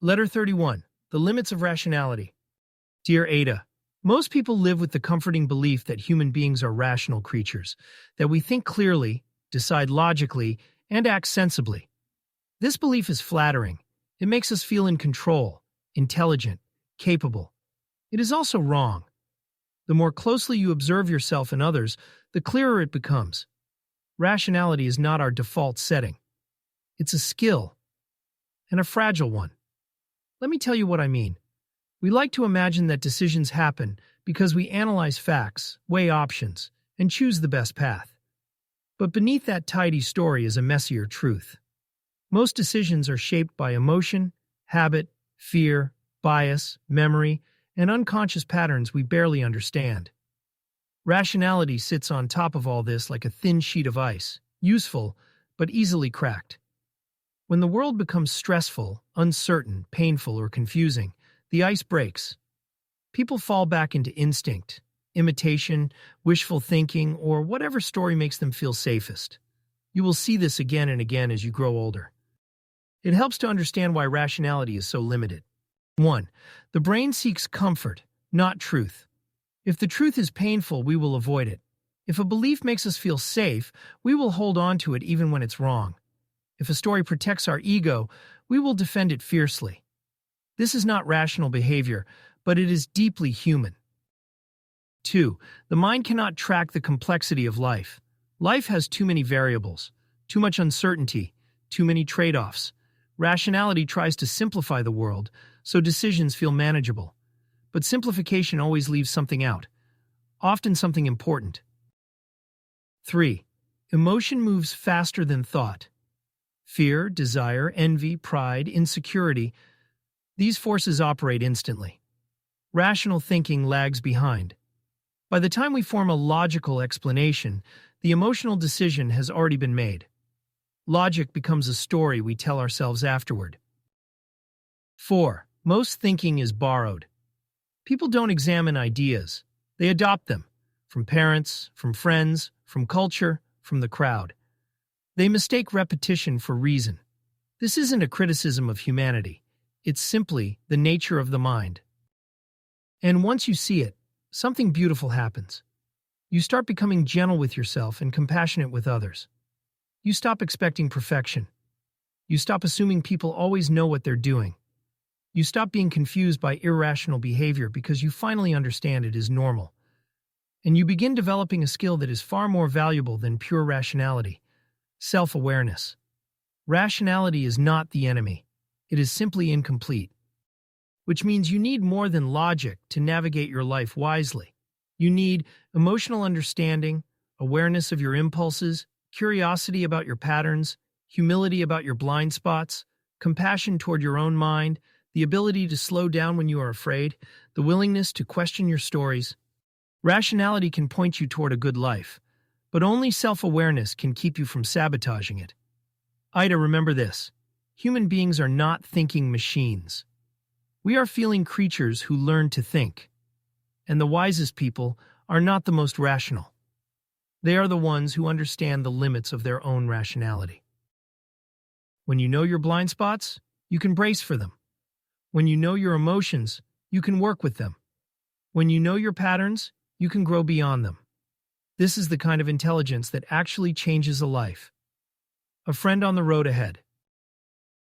Letter 31. The Limits of Rationality. Dear Ada, most people live with the comforting belief that human beings are rational creatures, that we think clearly, decide logically, and act sensibly. This belief is flattering. It makes us feel in control, intelligent, capable. It is also wrong. The more closely you observe yourself and others, the clearer it becomes. Rationality is not our default setting. It's a skill, and a fragile one. Let me tell you what I mean. We like to imagine that decisions happen because we analyze facts, weigh options, and choose the best path. But beneath that tidy story is a messier truth. Most decisions are shaped by emotion, habit, fear, bias, memory, and unconscious patterns we barely understand. Rationality sits on top of all this like a thin sheet of ice, useful, but easily cracked. When the world becomes stressful, uncertain, painful, or confusing, the ice breaks. People fall back into instinct, imitation, wishful thinking, or whatever story makes them feel safest. You will see this again and again as you grow older. It helps to understand why rationality is so limited. 1. The brain seeks comfort, not truth. If the truth is painful, we will avoid it. If a belief makes us feel safe, we will hold on to it even when it's wrong. If a story protects our ego, we will defend it fiercely. This is not rational behavior, but it is deeply human. 2. The mind cannot track the complexity of life. Life has too many variables, too much uncertainty, too many trade-offs. Rationality tries to simplify the world, so decisions feel manageable. But simplification always leaves something out, often something important. 3. Emotion moves faster than thought. Fear, desire, envy, pride, insecurity, these forces operate instantly. Rational thinking lags behind. By the time we form a logical explanation, the emotional decision has already been made. Logic becomes a story we tell ourselves afterward. 4. Most thinking is borrowed. People don't examine ideas. They adopt them. From parents, from friends, from culture, from the crowd. They mistake repetition for reason. This isn't a criticism of humanity. It's simply the nature of the mind. And once you see it, something beautiful happens. You start becoming gentle with yourself and compassionate with others. You stop expecting perfection. You stop assuming people always know what they're doing. You stop being confused by irrational behavior because you finally understand it is normal. And you begin developing a skill that is far more valuable than pure rationality. Self-awareness. Rationality is not the enemy. It is simply incomplete. Which means you need more than logic to navigate your life wisely. You need emotional understanding, awareness of your impulses, curiosity about your patterns, humility about your blind spots, compassion toward your own mind, the ability to slow down when you are afraid, the willingness to question your stories. Rationality can point you toward a good life, but only self-awareness can keep you from sabotaging it. Ida, remember this. Human beings are not thinking machines. We are feeling creatures who learn to think. And the wisest people are not the most rational. They are the ones who understand the limits of their own rationality. When you know your blind spots, you can brace for them. When you know your emotions, you can work with them. When you know your patterns, you can grow beyond them. This is the kind of intelligence that actually changes a life. A friend on the road ahead.